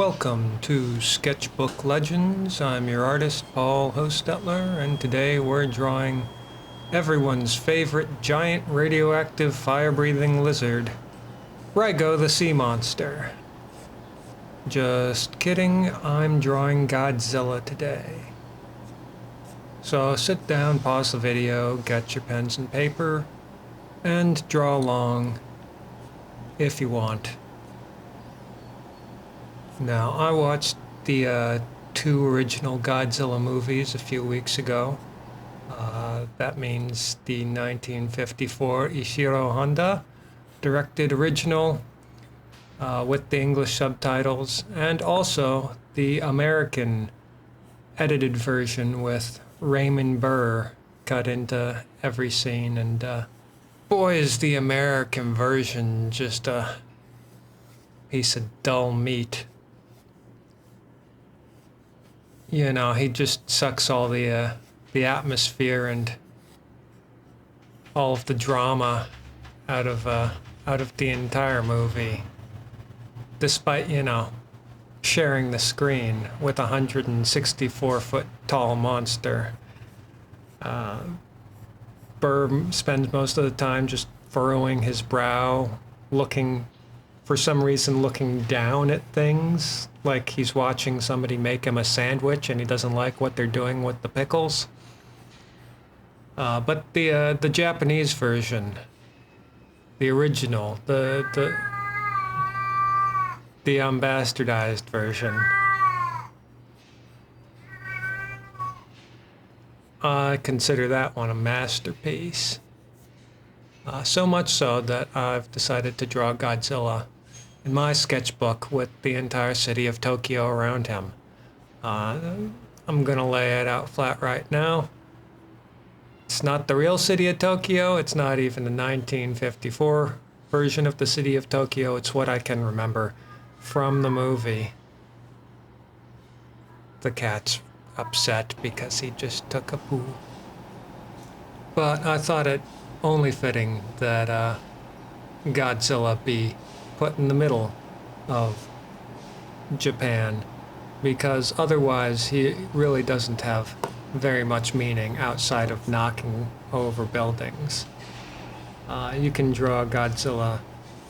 Welcome to Sketchbook Legends. I'm your artist, Paul Hostetler, and today we're drawing everyone's favorite giant radioactive fire-breathing lizard, Rygo the Sea Monster. Just kidding, I'm drawing Godzilla today. So sit down, pause the video, get your pens and paper, and draw along if you want. Now, I watched the two original Godzilla movies a few weeks ago. That means the 1954 Ishiro Honda directed original with the English subtitles, and also the American edited version with Raymond Burr cut into every scene. And boy, is the American version just a piece of dull meat. You know, he just sucks all the atmosphere and all of the drama out of the entire movie, despite, you know, sharing the screen with a 164-foot tall monster. Burr spends most of the time just furrowing his brow, for some reason looking down at things, like he's watching somebody make him a sandwich and he doesn't like what they're doing with the pickles. But the Japanese version, the original, the unbastardized version, I consider that one a masterpiece. So much so that I've decided to draw Godzilla in my sketchbook with the entire city of Tokyo around him. I'm gonna lay it out flat right now. It's not the real city of Tokyo. It's not even the 1954 version of the city of Tokyo. It's what I can remember from the movie. The cat's upset because he just took a poo. But I thought it only fitting that Godzilla be put in the middle of Japan, because otherwise he really doesn't have very much meaning outside of knocking over buildings. You can draw Godzilla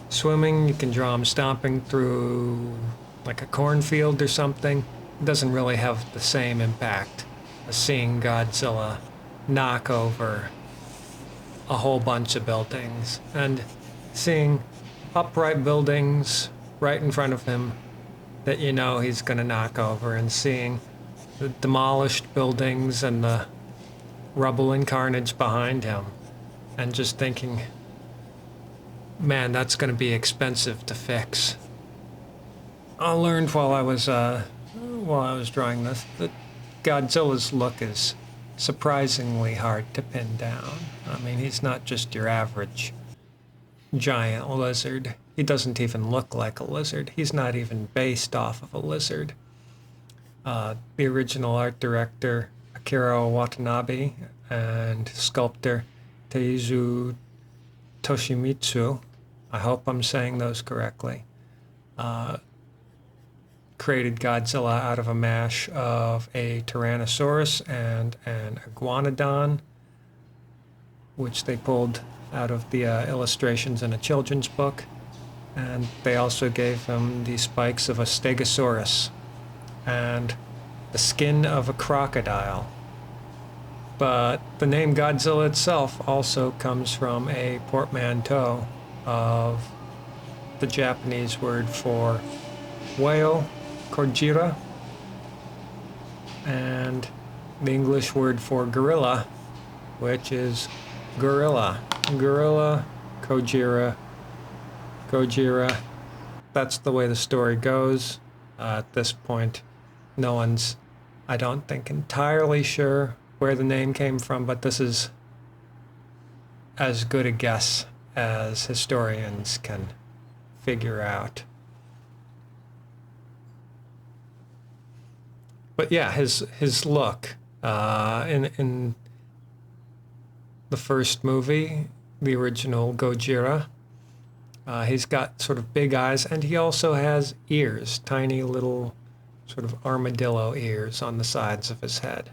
swimming, you can draw him stomping through like a cornfield or something. It doesn't really have the same impact as seeing Godzilla knock over a whole bunch of buildings and seeing upright buildings right in front of him that you know he's gonna knock over, and seeing the demolished buildings and the rubble and carnage behind him, and just thinking, man, that's gonna be expensive to fix. I learned while I was drawing this that Godzilla's look is surprisingly hard to pin down. I mean, he's not just your average giant lizard. He doesn't even look like a lizard. He's not even based off of a lizard. The original art director, Akira Watanabe, and sculptor Teizu Toshimitsu, I hope I'm saying those correctly, created Godzilla out of a mash of a Tyrannosaurus and an Iguanodon, which they pulled out of the illustrations in a children's book. And they also gave him the spikes of a Stegosaurus and the skin of a crocodile. But the name Godzilla itself also comes from a portmanteau of the Japanese word for whale, Gojira, and the English word for gorilla, which is gorilla. Gorilla, Gojira, Gojira. That's the way the story goes. At this point, no one's, I don't think, entirely sure where the name came from, but this is as good a guess as historians can figure out. But yeah, his look in the first movie, the original Gojira, He's got sort of big eyes, and he also has ears, tiny little sort of armadillo ears on the sides of his head.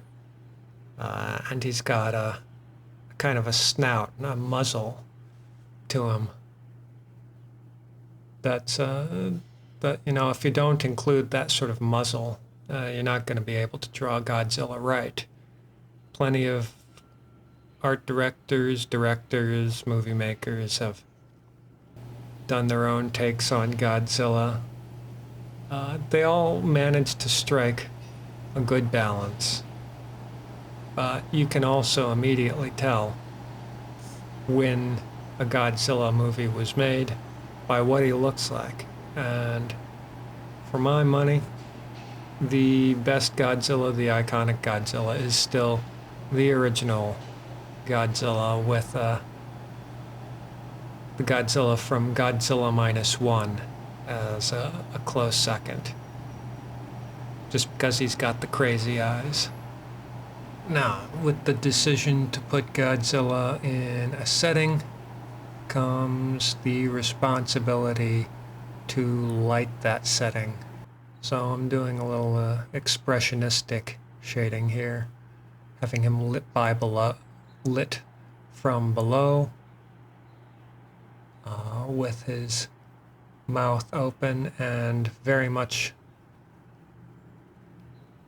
And he's got a kind of a snout, a muzzle to him. That's, that, you know, if you don't include that sort of muzzle, you're not going to be able to draw Godzilla right. Plenty of art directors, movie makers have done their own takes on Godzilla. They all managed to strike a good balance. But you can also immediately tell when a Godzilla movie was made by what he looks like. And for my money, the best Godzilla, the iconic Godzilla, is still the original Godzilla with the Godzilla from Godzilla -1 as a close second. Just because he's got the crazy eyes. Now, with the decision to put Godzilla in a setting comes the responsibility to light that setting. So I'm doing a little expressionistic shading here, having him lit from below, with his mouth open and very much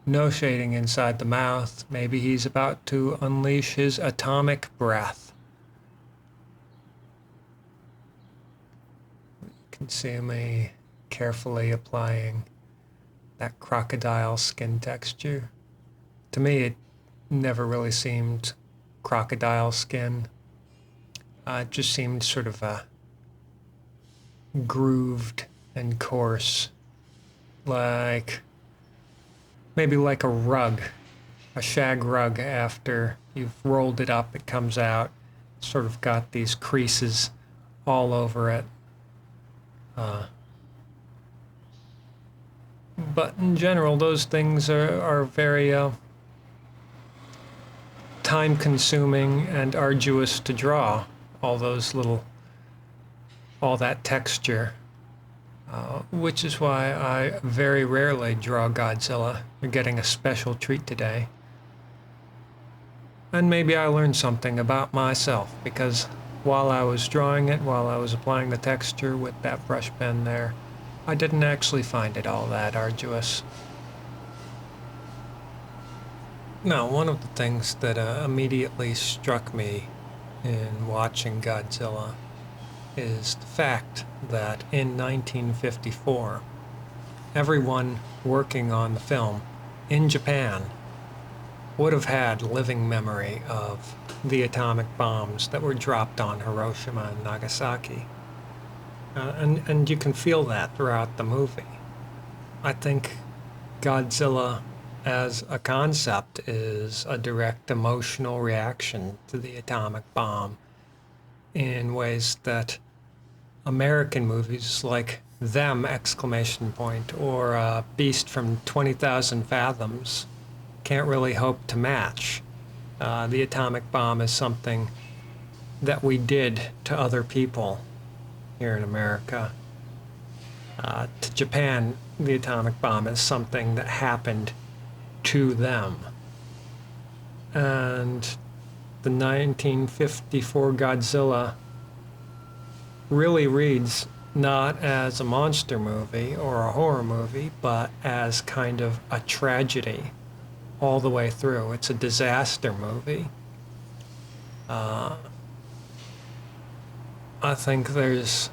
no shading inside the mouth. Maybe he's about to unleash his atomic breath. You can see me carefully applying that crocodile skin texture. To me, it never really seemed crocodile skin. It just seemed sort of grooved and coarse, like maybe like a rug, a shag rug. After you've rolled it up, it comes out, sort of got these creases all over it. But in general, those things are very time-consuming and arduous to draw. All that texture. Which is why I very rarely draw Godzilla. You're getting a special treat today. And maybe I learned something about myself, because while I was drawing it, while I was applying the texture with that brush pen there, I didn't actually find it all that arduous. Now, one of the things that immediately struck me in watching Godzilla is the fact that in 1954, everyone working on the film in Japan would have had living memory of the atomic bombs that were dropped on Hiroshima and Nagasaki. And you can feel that throughout the movie. I think Godzilla as a concept is a direct emotional reaction to the atomic bomb in ways that American movies like Them! Or Beast from 20,000 Fathoms can't really hope to match. The atomic bomb is something that we did to other people here in America. To Japan, the atomic bomb is something that happened to them. And the 1954 Godzilla really reads not as a monster movie or a horror movie, but as kind of a tragedy all the way through. It's a disaster movie. I think there's,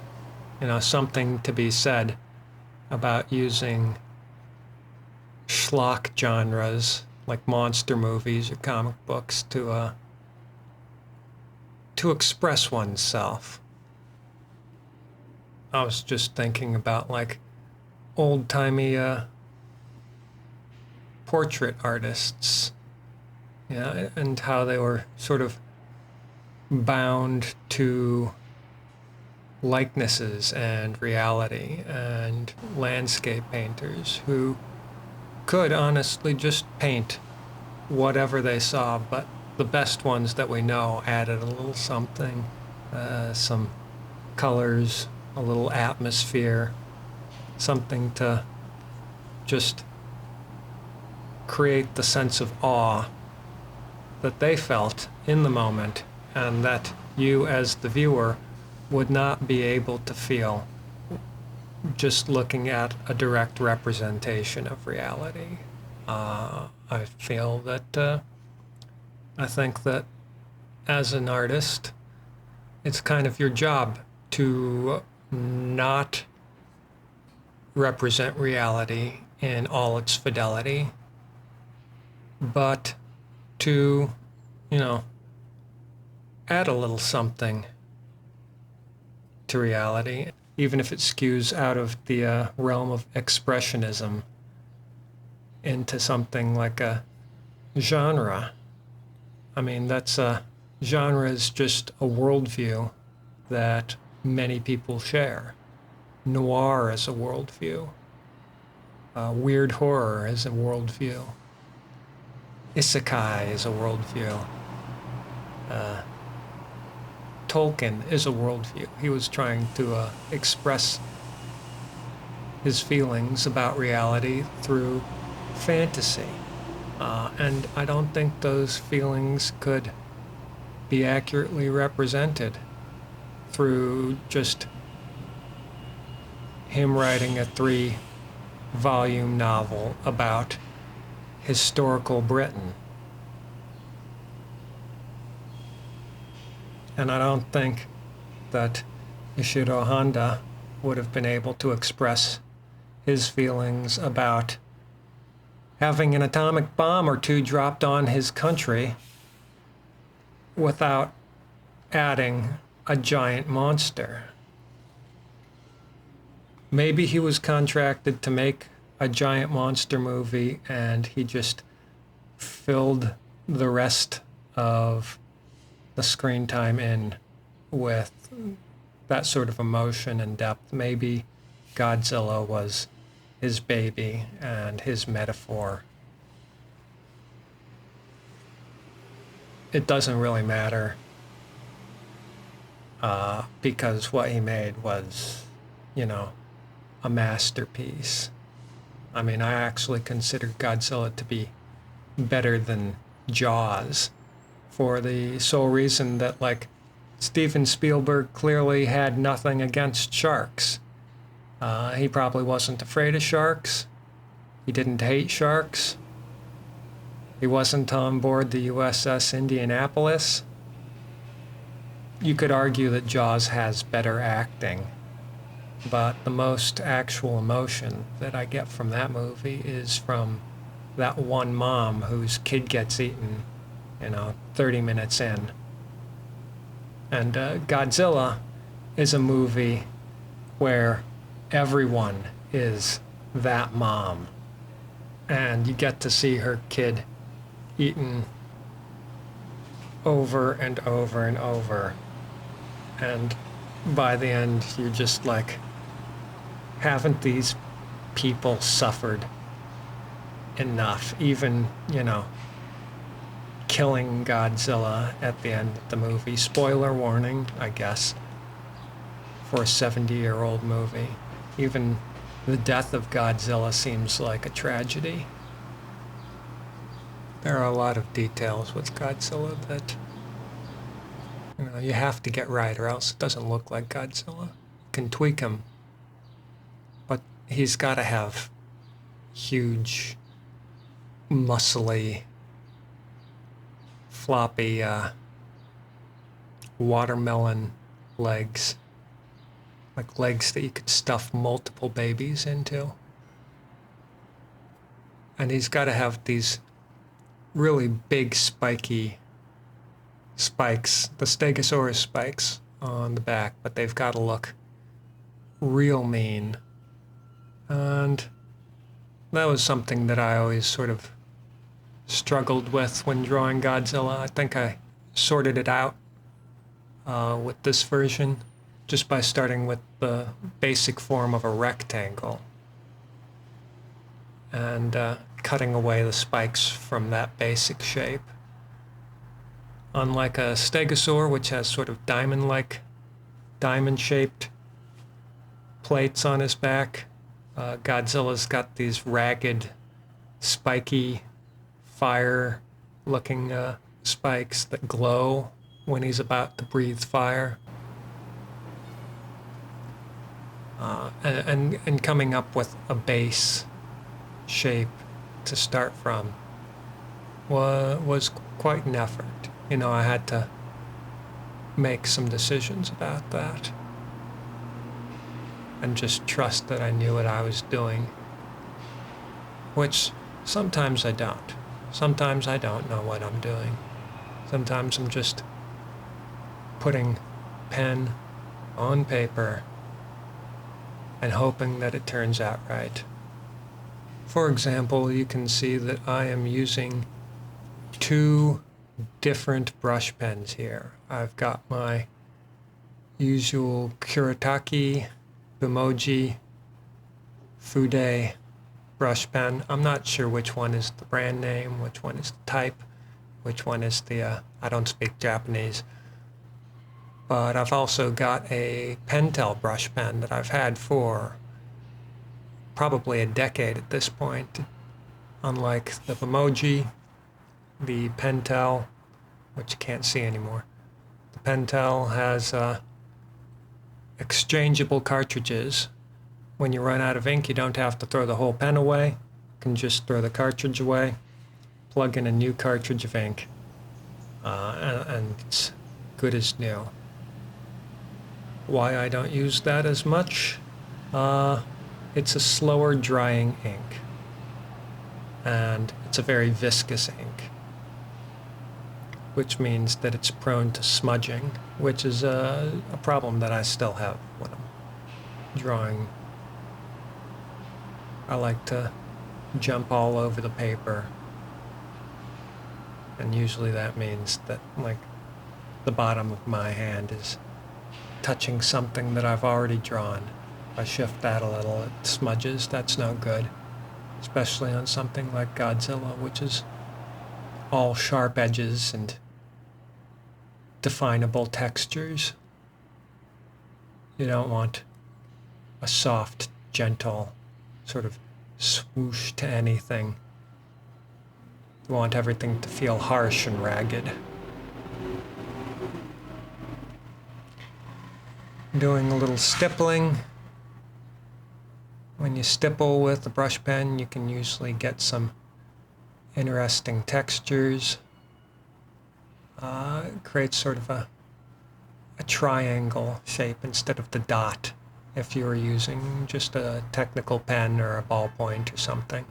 something to be said about using schlock genres like monster movies or comic books to express oneself. I was just thinking about like old-timey portrait artists, and how they were sort of bound to likenesses and reality, and landscape painters who could honestly just paint whatever they saw, but the best ones that we know added a little something, some colors, a little atmosphere, something to just create the sense of awe that they felt in the moment and that you as the viewer would not be able to feel just looking at a direct representation of reality. I feel that I think that as an artist, it's kind of your job to not represent reality in all its fidelity, but to, add a little something to reality, even if it skews out of the realm of expressionism into something like a genre. I mean, genre is just a worldview that many people share. Noir is a worldview. Weird horror is a worldview. Isekai is a worldview. Tolkien is a worldview. He was trying to express his feelings about reality through fantasy. And I don't think those feelings could be accurately represented through just him writing a 3-volume novel about historical Britain. And I don't think that Ishiro Honda would have been able to express his feelings about having an atomic bomb or two dropped on his country without adding a giant monster. Maybe he was contracted to make a giant monster movie and he just filled the rest of the screen time in with that sort of emotion and depth. Maybe Godzilla was his baby and his metaphor. It doesn't really matter because what he made was, a masterpiece. I mean, I actually consider Godzilla to be better than Jaws for the sole reason that, Steven Spielberg clearly had nothing against sharks. He probably wasn't afraid of sharks. He didn't hate sharks. He wasn't on board the USS Indianapolis. You could argue that Jaws has better acting, but the most actual emotion that I get from that movie is from that one mom whose kid gets eaten, 30 minutes in. And Godzilla is a movie where everyone is that mom. And you get to see her kid eaten over and over and over. And by the end, you're just like, haven't these people suffered enough? Even, killing Godzilla at the end of the movie. Spoiler warning, I guess, for a 70-year-old movie. Even the death of Godzilla seems like a tragedy. There are a lot of details with Godzilla that, you have to get right or else it doesn't look like Godzilla. You can tweak him, but he's got to have huge, muscly, floppy watermelon legs, like legs that you could stuff multiple babies into. And he's got to have these really big spiky spikes, the Stegosaurus spikes on the back, but they've got to look real mean. And that was something that I always sort of struggled with when drawing Godzilla. I think I sorted it out with this version just by starting with the basic form of a rectangle and cutting away the spikes from that basic shape. Unlike a stegosaur, which has sort of diamond-shaped plates on his back. Godzilla's got these ragged, spiky, fire-looking spikes that glow when he's about to breathe fire. And coming up with a base shape to start from was quite an effort. You know, I had to make some decisions about that and just trust that I knew what I was doing, which sometimes I don't. Sometimes I don't know what I'm doing. Sometimes I'm just putting pen on paper and hoping that it turns out right. For example, you can see that I am using 2 different brush pens here. I've got my usual Kuretake, Bimoji, Fude brush pen. I'm not sure which one is the brand name, which one is the type, which one is the, I don't speak Japanese. But I've also got a Pentel brush pen that I've had for probably a decade at this point. Unlike the Bimoji, the Pentel, which you can't see anymore. The Pentel has exchangeable cartridges. When you run out of ink, you don't have to throw the whole pen away. You can just throw the cartridge away, plug in a new cartridge of ink, and it's good as new. Why I don't use that as much? It's a slower drying ink, and it's a very viscous ink, which means that it's prone to smudging, which is a problem that I still have when I'm drawing. I like to jump all over the paper, and usually that means that, like, the bottom of my hand is touching something that I've already drawn. If I shift that a little, it smudges. That's no good, especially on something like Godzilla, which is all sharp edges and definable textures. You don't want a soft, gentle sort of swoosh to anything. You want everything to feel harsh and ragged. Doing a little stippling. When you stipple with the brush pen, you can usually get some interesting textures. It creates sort of a triangle shape instead of the dot if you were using just a technical pen or a ballpoint or something.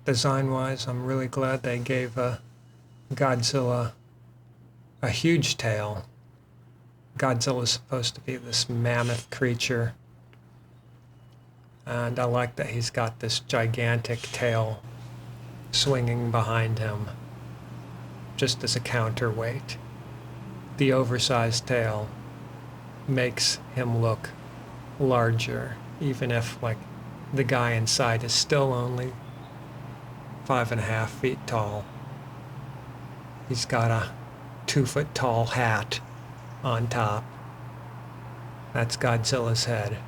Design-wise, I'm really glad they gave Godzilla a huge tail. Godzilla's supposed to be this mammoth creature, and I like that he's got this gigantic tail swinging behind him just as a counterweight. The oversized tail makes him look larger, even if, like, the guy inside is still only 5.5 feet tall. He's got a 2-foot tall hat on top. That's Godzilla's head.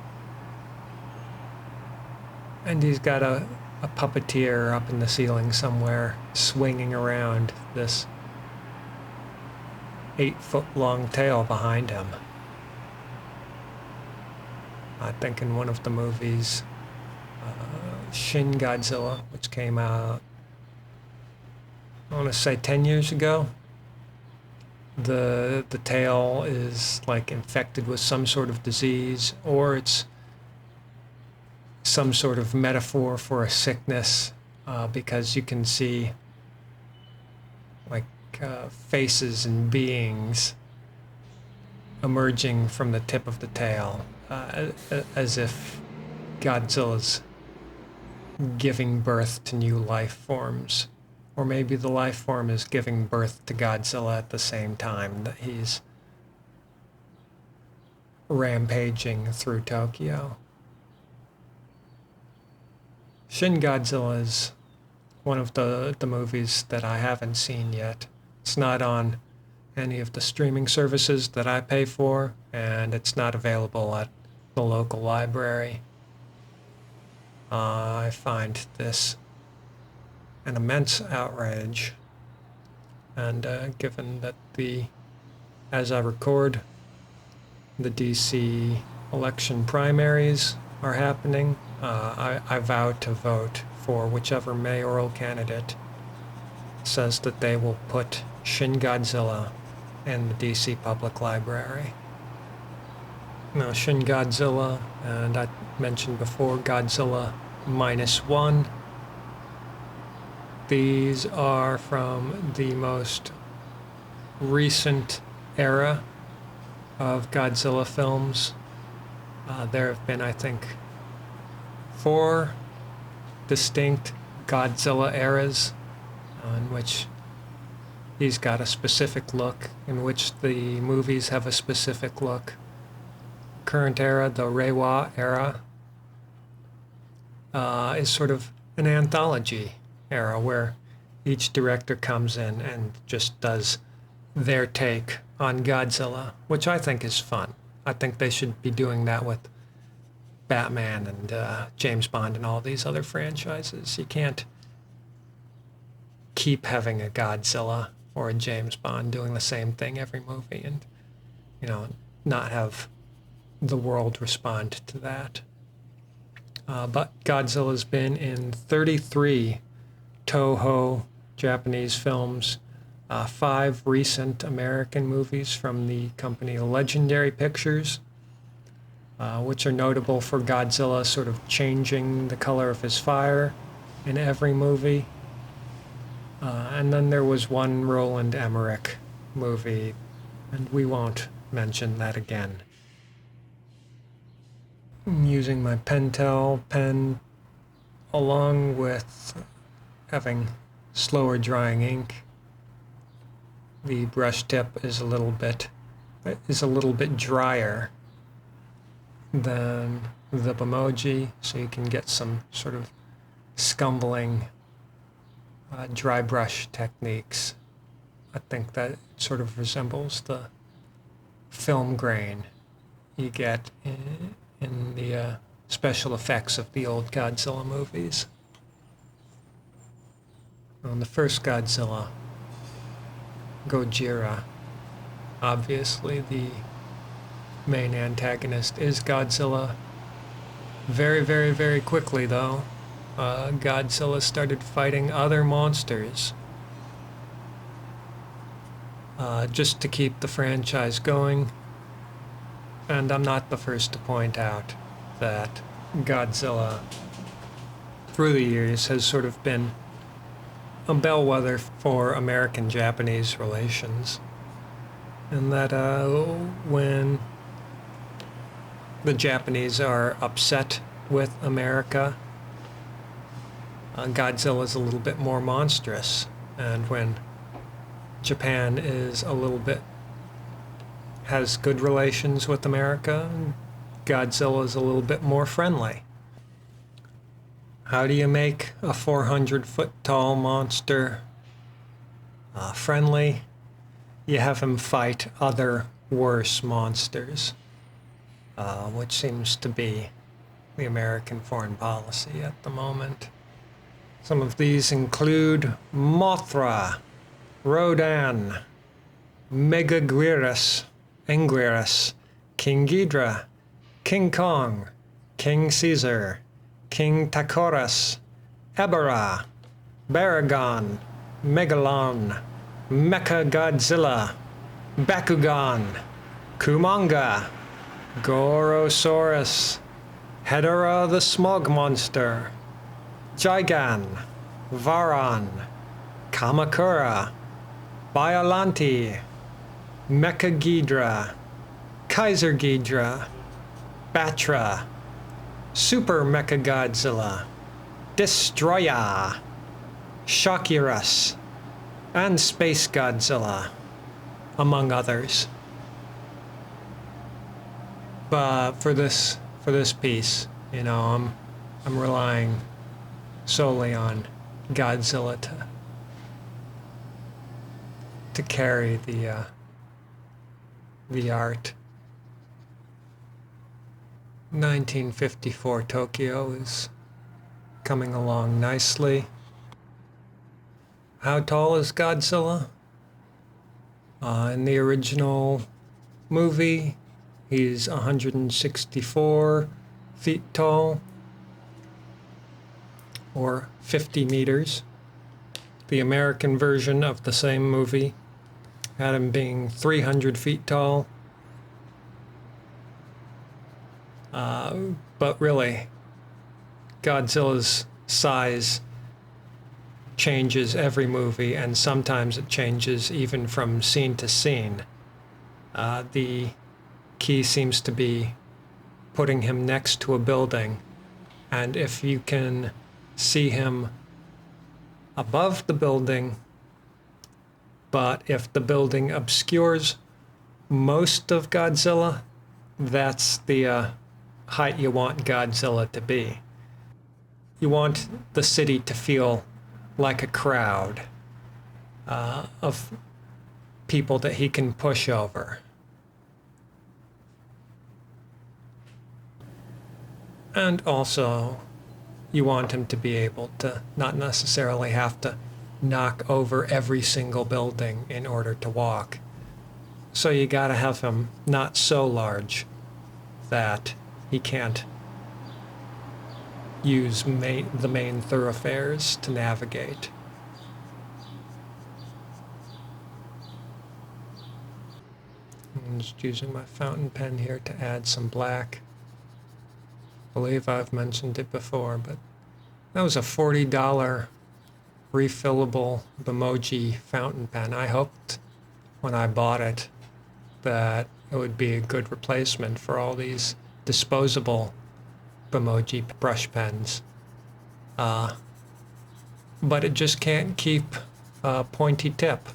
And he's got a puppeteer up in the ceiling somewhere swinging around this 8-foot-long tail behind him. I think in one of the movies, Shin Godzilla, which came out, I want to say 10 years ago, the tail is like infected with some sort of disease, or it's some sort of metaphor for a sickness, because you can see like faces and beings emerging from the tip of the tail, as if Godzilla's giving birth to new life forms. Or maybe the life form is giving birth to Godzilla at the same time that he's rampaging through Tokyo. Shin Godzilla is one of the movies that I haven't seen yet. It's not on any of the streaming services that I pay for, and it's not available at the local library. I find this an immense outrage, and given that as I record, the DC election primaries are happening, I vow to vote for whichever mayoral candidate says that they will put Shin Godzilla in the DC Public Library. Now, Shin Godzilla, and I mentioned before Godzilla -1, these are from the most recent era of Godzilla films. There have been, I think, 4 distinct Godzilla eras in which he's got a specific look, in which the movies have a specific look. Current era, the Reiwa era, is sort of an anthology era where each director comes in and just does their take on Godzilla, which I think is fun. I think they should be doing that with Batman and James Bond and all these other franchises. You can't keep having a Godzilla or a James Bond doing the same thing every movie and, not have the world respond to that. But Godzilla's been in 33 Toho Japanese films, 5 recent American movies from the company Legendary Pictures, which are notable for Godzilla sort of changing the color of his fire in every movie. And then there was one Roland Emmerich movie, and we won't mention that again. I'm using my Pentel pen, along with having slower drying ink. The brush tip is a little bit drier than the Bimoji, so you can get some sort of scumbling dry brush techniques. I think that sort of resembles the film grain you get in the special effects of the old Godzilla movies. On the first Godzilla, Gojira, obviously the main antagonist is Godzilla. Very, very, very quickly, though, Godzilla started fighting other monsters just to keep the franchise going. And I'm not the first to point out that Godzilla, through the years, has sort of been a bellwether for American-Japanese relations. And that when the Japanese are upset with America, Godzilla's a little bit more monstrous. And when Japan is has good relations with America, Godzilla's a little bit more friendly. How do you make a 400-foot tall monster friendly? You have him fight other worse monsters, which seems to be the American foreign policy at the moment. Some of these include Mothra, Rodan, Megaguirus, Anguirus, King Ghidra, King Kong, King Caesar, King Takoras, Ebera, Baragon, Megalon, Mechagodzilla, Bakugan, Kumanga, Gorosaurus, Hedorah the Smog Monster, Gigan, Varan, Kamakura, Biollante, Mechaghidra, Kaiser Ghidra, Batra, Super Mechagodzilla, Destroya, Shockirus, and Space Godzilla, among others. But for this piece, I'm relying solely on Godzilla to carry the art. 1954 Tokyo is coming along nicely. How tall is Godzilla? In the original movie, he's 164 feet tall, or 50 meters. The American version of the same movie had him being 300 feet tall. But really, Godzilla's size changes every movie, and sometimes it changes even from scene to scene. The key seems to be putting him next to a building, and if you can see him above the building, but if the building obscures most of Godzilla, that's the height you want Godzilla to be. You want the city to feel like a crowd of people that he can push over. And also, you want him to be able to not necessarily have to knock over every single building in order to walk. So you gotta have him not so large that he can't use the main thoroughfares to navigate. I'm just using my fountain pen here to add some black. I believe I've mentioned it before, but that was a $40 refillable Bimoji fountain pen. I hoped when I bought it that it would be a good replacement for all these disposable Bimoji brush pens. But it just can't keep a pointy tip.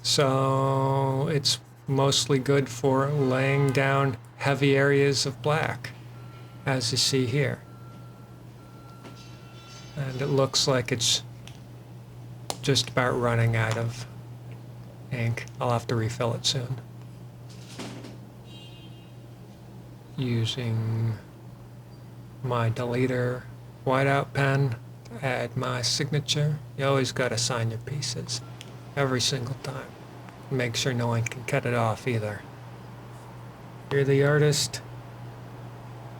So it's mostly good for laying down heavy areas of black, as you see here. And it looks like it's just about running out of ink. I'll have to refill it soon. Using my deleter whiteout pen to add my signature. You always gotta sign your pieces every single time. Make sure no one can cut it off either. You're the artist.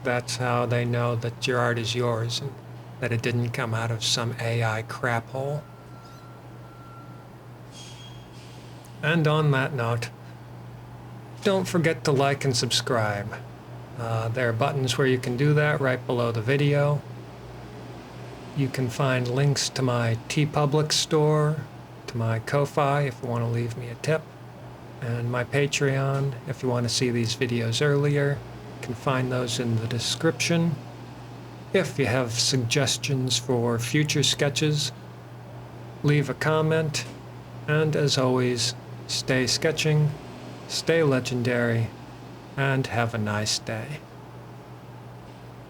That's how they know that your art is yours and that it didn't come out of some AI crap hole. And on that note, don't forget to like and subscribe. There are buttons where you can do that right below the video. You can find links to my TeePublic store, to my Ko-Fi if you want to leave me a tip, and my Patreon if you want to see these videos earlier. You can find those in the description. If you have suggestions for future sketches, leave a comment, and as always, stay sketching, stay legendary, and have a nice day.